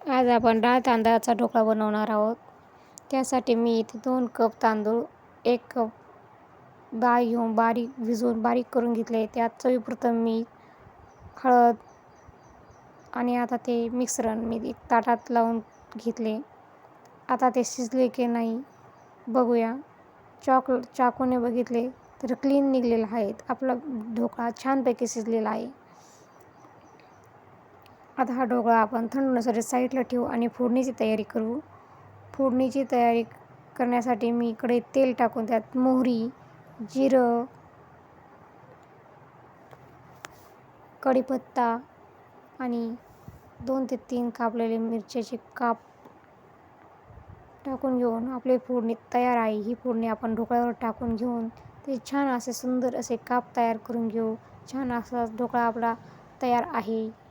आज आपण डाळ तांदळाचा ढोकळा बनवणार आहोत. त्यासाठी मी इथे 2 कप तांदूळ, 1 कप डाळ घेऊन भिजवून बारीक करून घेतले. त्यात चवीपुरतं मीठ, हळद आणि आता ते मिश्रण मी एक ताटात लावून घेतले. आता ते शिजले की नाही बघूया. चाकूने बघितले तर क्लीन निघालेलं आहे. आपला ढोकळा छानपैकी शिजलेला आहे. आता हा ढोकळा आपण थंड होण्यासाठी साईडला ठेवू आणि फोडणीची तयारी करू. फोडणीची तयारी करण्यासाठी मी इकडे तेल टाकून त्यात मोहरी, जिरं, कढीपत्ता आणि 2 ते 3 कापलेले मिरच्याचे काप टाकून घेऊन आपली फोडणी तयार आहे. ही फोडणी आपण ढोकळ्यावर टाकून घेऊन ते छान असे सुंदर असे काप तयार करून घेऊ. छान असा ढोकळा आपला तयार आहे.